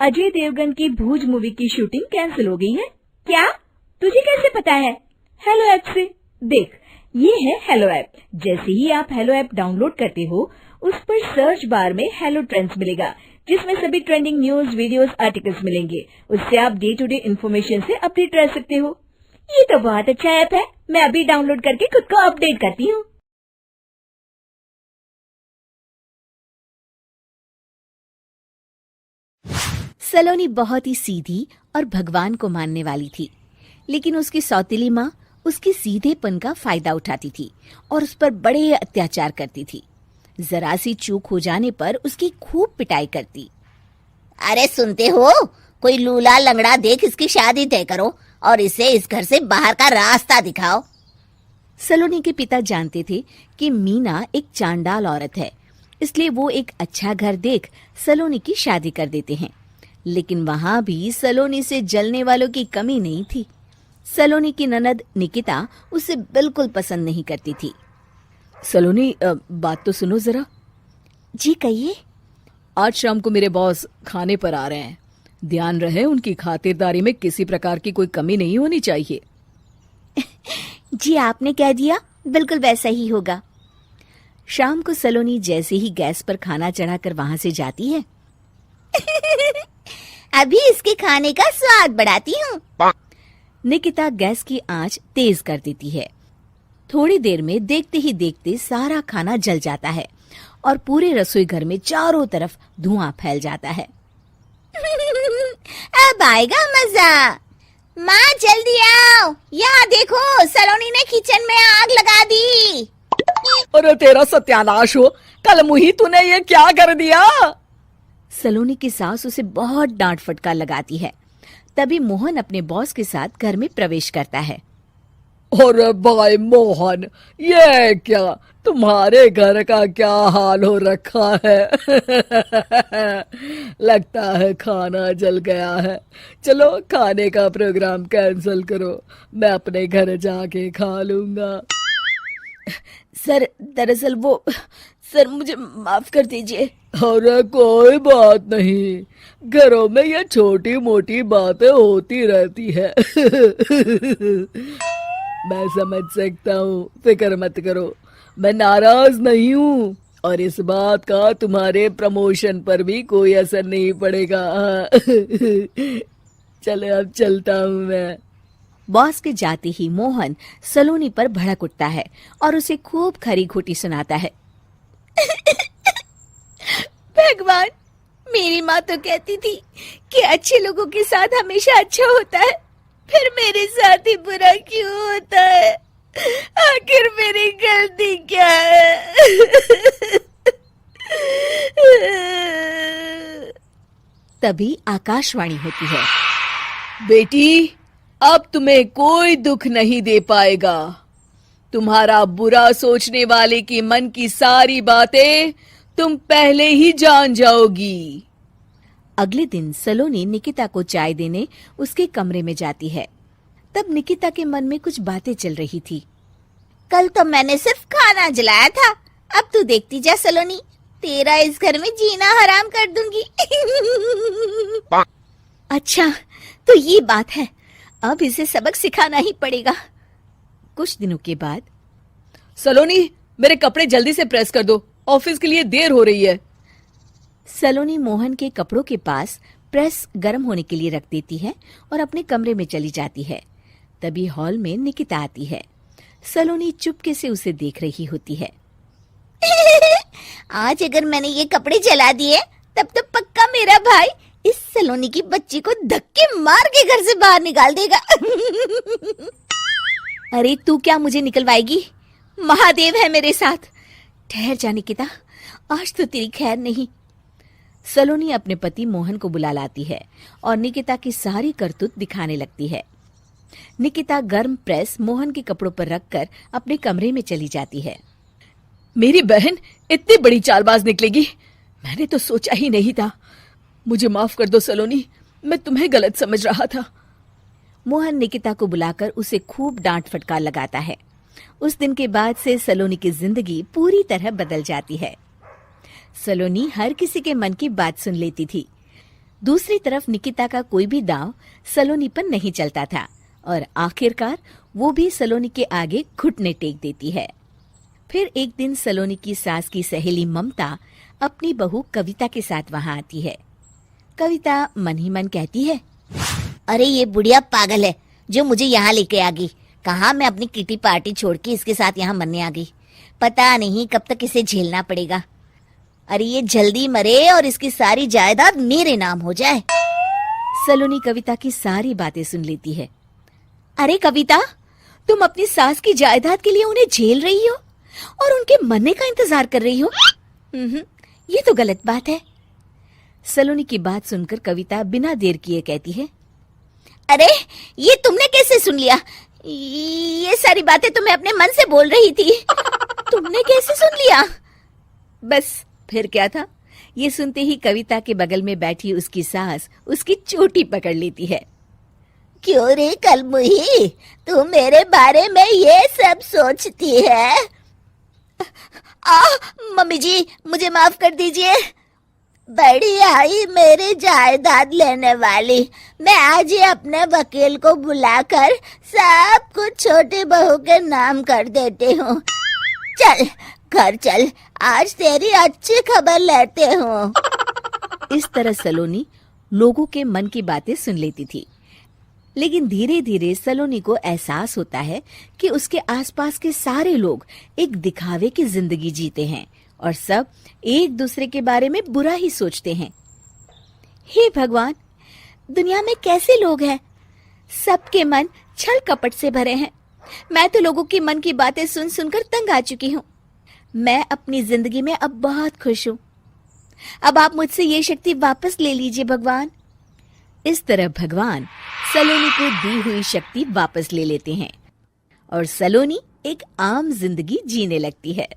अजय देवगन की भूज मूवी की shooting cancel हो गई है। क्या? तुझे कैसे पता है? हेलो ऐप से देख, ये है हेलो ऐप। जैसे ही आप हेलो ऐप डाउनलोड करते हो, उस पर सर्च बार में हेलो ट्रेंड्स मिलेगा, जिसमें सभी ट्रेंडिंग न्यूज, वीडियोस, आर्टिकल्स मिलेंगे। उससे आप डे टू डे इन्फॉर्मेशन से अपडेट रह सकते हो। ये तो बहुत अच्छा ऐप है। मैं अभी डाउनलोड करके खुद को अपडेट करती हूँ। सलोनी बहुत ही सीधी और भगवान को मानने वाली थी, लेकिन उसकी सौतेली माँ उसके सीधेपन का फायदा उठाती थी और उस पर बड़े अत्याचार करती थी। जरा सी चूक हो जाने पर उसकी खूब पिटाई करती। अरे सुनते हो, कोई लूला लंगड़ा देख इसकी शादी तय करो और इसे इस घर से बाहर का रास्ता दिखाओ। सलोनी के पिता जानते थे कि मीना एक चांडाल औरत है, इसलिए वो एक अच्छा घर देख सलोनी की शादी कर देते हैं। लेकिन वहां भी सलोनी से जलने वालों की कमी नहीं थी। सलोनी की ननद निकिता उसे बिल्कुल पसंद नहीं करती थी। सलोनी, बात तो सुनो जरा। जी कहिए। आज शाम को मेरे बॉस खाने पर आ रहे हैं। ध्यान रहे उनकी खातिरदारी में किसी प्रकार की कोई कमी नहीं होनी चाहिए। जी आपने कह दिया, बिल्कुल वैसा ही होगा। शाम को सलोनी जैसे ही गैस पर खाना चढ़ाकर वहां से जाती है, अभी इसके खाने का स्वाद बढ़ाती हूँ। निकिता गैस की आंच तेज कर देती है। थोड़ी देर में देखते ही देखते सारा खाना जल जाता है और पूरे रसोई घर में चारों तरफ धुआं फैल जाता है। अब आएगा मजा। माँ जल्दी आओ, यहाँ देखो सलोनी ने किचन में आग लगा दी। अरे तेरा सत्यानाश हो, कल मुही तूने ये क्या कर दिया? सलोनी की सास उसे बहुत डांट फटकार लगाती है। तभी मोहन अपने बॉस के साथ घर में प्रवेश करता है। अरे भाई मोहन, ये क्या तुम्हारे घर का क्या हाल हो रखा है? लगता है खाना जल गया है। चलो खाने का प्रोग्राम कैंसिल करो, मैं अपने घर जाके खा लूंगा। सर, दरअसल सर मुझे माफ कर दीजिए। अरे कोई बात नहीं, घरों में ये छोटी मोटी बातें होती रहती है। मैं समझ सकता हूँ, फिक्र मत करो, मैं नाराज नहीं हूँ और इस बात का तुम्हारे प्रमोशन पर भी कोई असर नहीं पड़ेगा। चलो अब चलता हूँ मैं। बॉस के जाते ही मोहन सलोनी पर भड़क उठता है और उसे खूब खरी खोटी सुनाता है। भगवान, मेरी माँ तो कहती थी कि अच्छे लोगों के साथ हमेशा अच्छा होता है, फिर मेरे साथ ही बुरा क्यों होता है? आखिर मेरी गलती क्या है? तभी आकाशवाणी होती है। बेटी, अब तुम्हें कोई दुख नहीं दे पाएगा। तुम्हारा बुरा सोचने वाले के मन की सारी बातें तुम पहले ही जान जाओगी। अगले दिन सलोनी निकिता को चाय देने उसके कमरे में जाती है। तब निकिता के मन में कुछ बातें चल रही थी। कल तो मैंने सिर्फ खाना जलाया था, अब तू देखती जा सलोनी, तेरा इस घर में जीना हराम कर दूंगी। अच्छा, तो ये बात है, अब इसे सबक सिखाना ही पड़ेगा। कुछ दिनों के बाद, सलोनी, मेरे कपड़े जल्दी से प्रेस कर दो, ऑफिस के लिए देर हो रही है। सलोनी मोहन के कपड़ों के पास प्रेस गर्म होने के लिए रख देती है और अपने कमरे में चली जाती है। तभी हॉल में निकिता आती है। सलोनी चुपके से उसे देख रही होती है। आज अगर मैंने ये कपड़े जला दिए, तब तो पक्का मेरा भाई इस सलोनी की बच्ची को धक्के मार के घर से बाहर निकाल देगा। अरे तू क्या मुझे निकलवाएगी? महादेव है मेरे साथ। ठहर जा निकिता, आज तो तेरी खैर नहीं। सलोनी अपने पति मोहन को बुला लाती है और निकिता की सारी करतूत दिखाने लगती है। निकिता गर्म प्रेस मोहन के कपड़ों पर रखकर अपने कमरे में चली जाती है। मेरी बहन इतनी बड़ी चालबाज निकलेगी, मैंने तो सोचा ही नहीं था। मुझे माफ कर दो सलोनी, मैं तुम्हें गलत समझ रहा था। मोहन निकिता को बुलाकर उसे खूब डांट फटकार लगाता है। उस दिन के बाद से सलोनी की जिंदगी पूरी तरह बदल जाती है। सलोनी हर किसी के मन की बात सुन लेती थी। दूसरी तरफ निकिता का कोई भी दांव सलोनी पर नहीं चलता था और आखिरकार वो भी सलोनी के आगे घुटने टेक देती है। फिर एक दिन सलोनी की सास की सहेली ममता अपनी बहू कविता के साथ वहां आती है। कविता मन ही मन कहती है, अरे ये बुढ़िया पागल है जो मुझे यहाँ लेके आ गई। कहाँ मैं अपनी किटी पार्टी छोड़ के इसके साथ यहाँ मरने आ गई। पता नहीं कब तक इसे झेलना पड़ेगा। अरे ये जल्दी मरे और इसकी सारी जायदाद मेरे नाम हो जाए। सलोनी कविता की सारी बातें सुन लेती है। अरे कविता, तुम अपनी सास की जायदाद के लिए उन्हें झेल रही हो और उनके मरने का इंतजार कर रही हो। ये तो गलत बात है। सलोनी की बात सुनकर कविता बिना देर किए कहती है, अरे ये तुमने कैसे सुन लिया? ये सारी बातें तो मैं अपने मन से बोल रही थी। तुमने कैसे सुन लिया? बस फिर क्या था, ये सुनते ही कविता के बगल में बैठी उसकी सास उसकी चोटी पकड़ लेती है। क्यों रे कलमुही, तू मेरे बारे में ये सब सोचती है? मम्मी जी मुझे माफ कर दीजिए। बड़ी आई मेरी जायदाद लेने वाली। मैं आज ही अपने वकील को बुलाकर सब कुछ छोटी बहू के नाम कर देती हूँ। चल घर चल, आज तेरी अच्छी खबर लेते हूँ। इस तरह सलोनी लोगों के मन की बातें सुन लेती थी, लेकिन धीरे धीरे सलोनी को एहसास होता है कि उसके आसपास के सारे लोग एक दिखावे की जिंदगी जीते हैं और सब एक दूसरे के बारे में बुरा ही सोचते हैं। हे भगवान, दुनिया में कैसे लोग हैं? सबके मन छल कपट से भरे हैं। मैं तो लोगों के मन की बातें सुन सुनकर तंग आ चुकी हूँ। मैं अपनी जिंदगी में अब बहुत खुश हूँ। अब आप मुझसे ये शक्ति वापस ले लीजिए भगवान। इस तरह भगवान सलोनी को दी हुई शक्ति वापस ले लेते हैं और सलोनी एक आम जिंदगी जीने लगती है।